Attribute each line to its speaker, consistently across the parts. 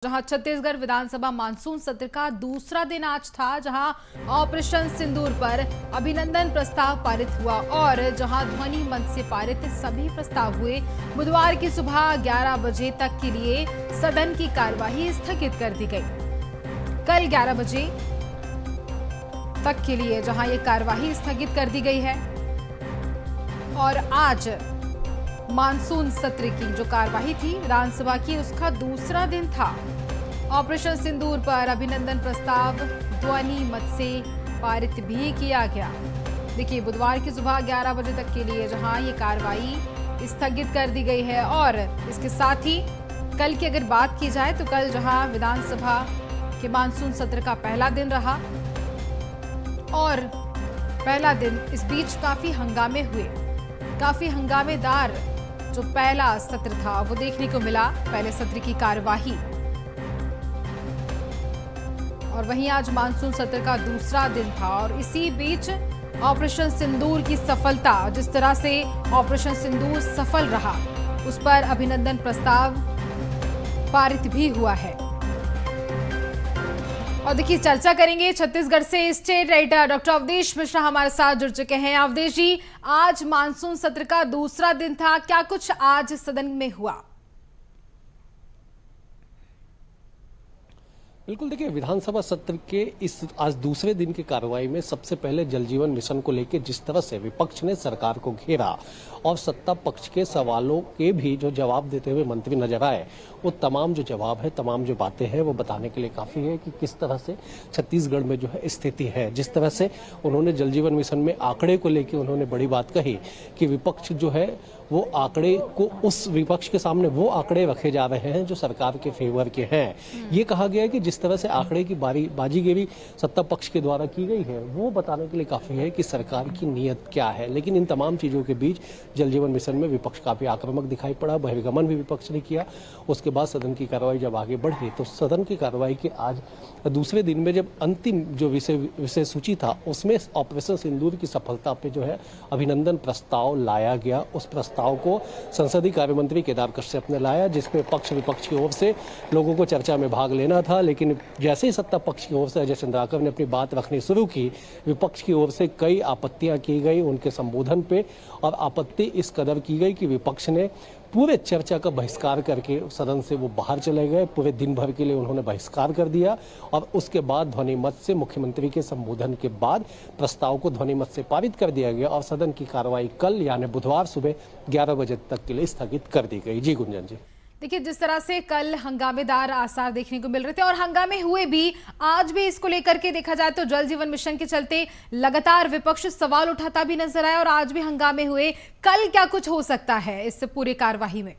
Speaker 1: जहां छत्तीसगढ़ विधानसभा मानसून सत्र का दूसरा दिन आज था, जहां ऑपरेशन सिंदूर पर अभिनंदन प्रस्ताव पारित हुआ और जहां ध्वनि मंच से पारित सभी प्रस्ताव हुए। बुधवार की सुबह 11 बजे तक के लिए सदन की कार्यवाही स्थगित कर दी गई। कल 11 बजे तक के लिए जहां ये कार्यवाही स्थगित कर दी गई है और आज मानसून सत्र की जो कार्यवाही थी विधानसभा की, उसका दूसरा दिन था। ऑपरेशन सिंदूर पर अभिनंदन प्रस्ताव ध्वनि मत से पारित भी किया गया। देखिए, बुधवार की सुबह 11 बजे तक के लिए जहां ये कार्रवाई स्थगित कर दी गई है और इसके साथ ही कल की अगर बात की जाए तो कल जहां विधानसभा के मानसून सत्र का पहला दिन रहा और पहला दिन इस बीच काफी हंगामे हुए, काफी हंगामेदार जो पहला सत्र था वो देखने को मिला, पहले सत्र की कार्यवाही। और वहीं आज मानसून सत्र का दूसरा दिन था और इसी बीच ऑपरेशन सिंदूर की सफलता, जिस तरह से ऑपरेशन सिंदूर सफल रहा, उस पर अभिनंदन प्रस्ताव पारित भी हुआ है। और देखिए, चर्चा करेंगे छत्तीसगढ़ से state writer doctor Avdhesh Mishra हमारे साथ जुड़ चुके हैं। अवधेश जी, आज मानसून सत्र का दूसरा दिन था, क्या कुछ आज सदन में हुआ?
Speaker 2: बिल्कुल, देखिए, विधानसभा सत्र के इस आज दूसरे दिन की कार्रवाई में सबसे पहले जल जीवन मिशन को लेकर जिस तरह से विपक्ष ने सरकार को घेरा और सत्ता पक्ष के सवालों के भी जो जवाब देते हुए मंत्री नजर आए, वो तमाम जो जवाब है, तमाम जो बातें हैं, वो बताने के लिए काफी है कि किस तरह से छत्तीसगढ़ में जो है स्थिति है। जिस तरह से उन्होंने जल जीवन मिशन में आंकड़े को लेकर उन्होंने बड़ी बात कही कि विपक्ष जो है वो आंकड़े को, उस विपक्ष के सामने वो आंकड़े रखे जा रहे हैं जो सरकार के फेवर के हैं। ये कहा गया है कि जिस तरह से आंकड़े की बाजीगरी सत्ता पक्ष के द्वारा की गई है, वो बताने के लिए काफी है कि सरकार की नीयत क्या है। लेकिन इन तमाम चीजों के बीच जल जीवन मिशन में विपक्ष काफी आक्रामक दिखाई पड़ा, बहिर्गमन भी विपक्ष ने किया। उसके बाद सदन की कार्रवाई जब आगे बढ़ी तो सदन की कार्रवाई के आज दूसरे दिन में जब अंतिम जो विषय सूची था उसमें ऑपरेशन सिंदूर की सफलता पे जो है अभिनंदन प्रस्ताव लाया गया। उस प्रस्ताव को संसदीय कार्य मंत्री केदार कश्यप ने लाया, जिसपे पक्ष विपक्ष की ओर से लोगों को चर्चा में भाग लेना था। लेकिन जैसे ही सत्ता पक्ष की ओर से अजय चंद्राकर ने अपनी बात रखनी शुरू की, विपक्ष की ओर से कई आपत्तियां की गई उनके संबोधन पे, और आपत्ति इस कदर की गई कि विपक्ष ने पूरे चर्चा का बहिष्कार करके सदन से वो बाहर चले गए। पूरे दिन भर के लिए उन्होंने बहिष्कार कर दिया और उसके बाद ध्वनि मत से मुख्यमंत्री के संबोधन के बाद प्रस्ताव को ध्वनि मत से पारित कर दिया गया और सदन की कार्रवाई कल यानी बुधवार सुबह 11 बजे तक के लिए स्थगित कर दी गई। जी गुंजन जी।
Speaker 1: देखिए, जिस तरह से कल हंगामेदार आसार देखने को मिल रहे थे और हंगामे हुए भी, आज भी इसको लेकर के देखा जाए तो जल जीवन मिशन के चलते लगातार विपक्ष सवाल उठाता भी नजर आया और आज भी हंगामे हुए। कल क्या कुछ हो सकता है इस पूरी कार्यवाही में?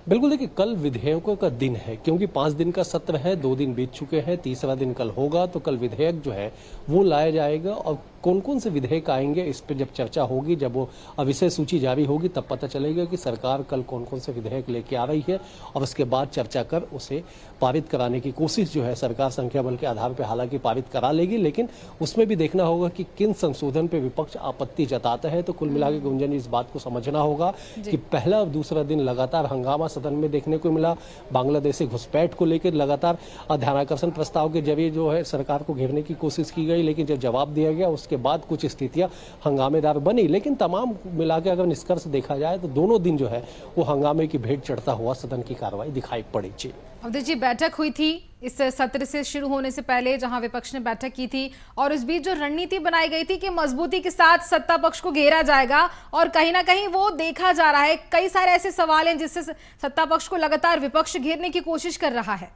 Speaker 2: बिल्कुल, देखिए, कल विधेयकों का दिन है क्योंकि 5 दिन का सत्र है, 2 दिन बीत चुके हैं, तीसरा दिन कल होगा। तो कल विधेयक जो है वो लाया जाएगा और कौन कौन से विधेयक आएंगे इस पर जब चर्चा होगी, जब वो विषय सूची जारी होगी, तब पता चलेगा कि सरकार कल कौन कौन से विधेयक लेके आ रही है और उसके बाद चर्चा कर उसे पारित कराने की कोशिश जो है सरकार संख्या बल के आधार पर हालांकि पारित करा लेगी। लेकिन उसमें भी देखना होगा कि किन संशोधन पे विपक्ष आपत्ति जताता है। तो कुल मिला के गुंजन, इस बात को समझना होगा कि पहला और दूसरा दिन लगातार हंगामा सदन में देखने को मिला। बांग्लादेशी घुसपैठ को लेकर लगातार ध्यानाकर्षण प्रस्ताव के जरिए जो है सरकार को घेरने की कोशिश की गई, लेकिन जब जवाब दिया गया उसके बाद कुछ स्थितियां हंगामेदार बनी। लेकिन तमाम मिला के अगर निष्कर्ष देखा जाए तो दोनों दिन जो है वो हंगामे की भेंट चढ़ता हुआ सदन की कार्रवाई दिखाई पड़ी। जी
Speaker 1: अवधेश जी, बैठक हुई थी इस सत्र से शुरू होने से पहले, जहां विपक्ष ने बैठक की थी और इस बीच जो रणनीति बनाई गई थी कि मजबूती के साथ सत्ता पक्ष को घेरा जाएगा और कहीं ना कहीं वो देखा जा रहा है, कई सारे ऐसे सवाल हैं जिससे सत्ता पक्ष को लगातार विपक्ष घेरने की कोशिश कर रहा है।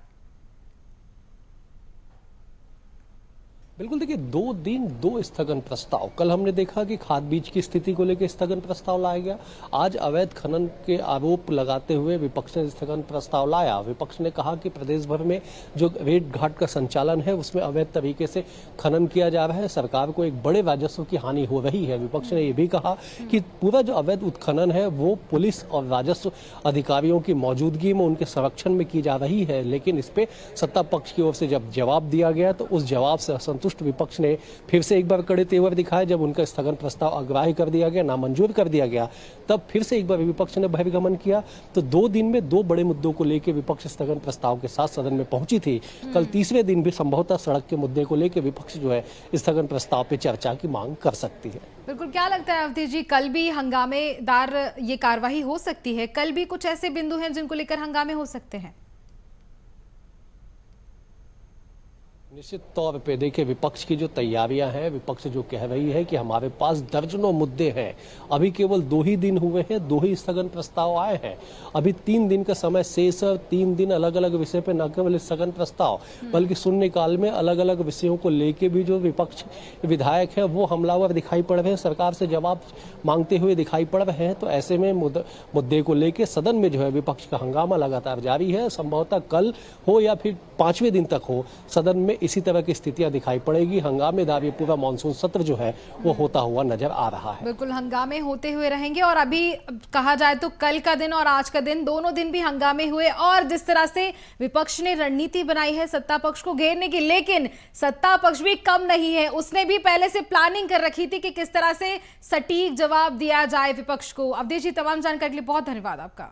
Speaker 2: बिल्कुल, देखिए, 2 दिन 2 स्थगन प्रस्ताव। कल हमने देखा कि खाद बीज की स्थिति को लेकर स्थगन प्रस्ताव लाया गया। आज अवैध खनन के आरोप लगाते हुए विपक्ष ने स्थगन प्रस्ताव लाया। विपक्ष ने कहा कि प्रदेश भर में जो रेत घाट का संचालन है उसमें अवैध तरीके से खनन किया जा रहा है, सरकार को एक बड़े राजस्व की हानि हो रही है। विपक्ष ने यह भी कहा कि पूरा जो अवैध उत्खनन है वो पुलिस और राजस्व अधिकारियों की मौजूदगी में, उनके संरक्षण में की जा रही है। लेकिन इस पे सत्ता पक्ष की ओर से जब जवाब दिया गया तो उस जवाब से असंतुष्ट असंतुष्ट विपक्ष ने फिर से एक बार कड़े तेवर दिखाए। जब उनका स्थगन प्रस्ताव अग्राह्य कर दिया गया, नामंजूर कर दिया गया, तब फिर से एक बार विपक्ष ने बहिर्गमन किया। तो 2 दिन में 2 बड़े मुद्दों को लेकर विपक्ष स्थगन प्रस्ताव के साथ सदन में पहुंची थी। कल तीसरे दिन भी संभवतः सड़क के मुद्दे को लेकर विपक्ष जो है स्थगन प्रस्ताव पे चर्चा की मांग कर सकती है।
Speaker 1: बिल्कुल, क्या लगता है अवधेश जी, कल भी हंगामेदार ये कार्यवाही हो सकती है? कल भी कुछ ऐसे बिंदु हैं जिनको लेकर हंगामे हो सकते हैं?
Speaker 2: निश्चित तौर पे देखिए, विपक्ष की जो तैयारियां हैं, विपक्ष जो कह रही है कि हमारे पास दर्जनों मुद्दे हैं, अभी केवल 2 ही दिन हुए हैं, 2 ही स्थगन प्रस्ताव आए हैं, अभी 3 दिन का समय शेष है। 3 दिन अलग अलग विषय पे न केवल स्थगन प्रस्ताव बल्कि शून्यकाल में अलग अलग विषयों को लेके भी जो विपक्ष विधायक है वो हमलावर दिखाई पड़ रहे हैं, सरकार से जवाब मांगते हुए दिखाई पड़ रहे हैं। तो ऐसे में मुद्दे को लेके सदन में जो है विपक्ष का हंगामा लगातार जारी है। संभवतः कल हो या फिर 5वें दिन तक हो, सदन में इसी तरह की स्थितियां दिखाई पड़ेगी। हंगामेदार ये पूरा मानसून सत्र जो है वो होता हुआ नजर आ रहा है।
Speaker 1: बिल्कुल, हंगामे होते हुए रहेंगे। और अभी कहा जाए तो कल का दिन और आज का दिन, दोनों दिन भी हंगामे हुए। और जिस तरह से विपक्ष ने रणनीति बनाई है सत्ता पक्ष को घेरने की, लेकिन सत्ता पक्ष भी कम नहीं है। उसने भी पहले से प्लानिंग कर रखी थी कि किस तरह से सटीक जवाब दिया जाए विपक्ष को। अवधेश जी, तमाम जानकारी के लिए बहुत धन्यवाद आपका।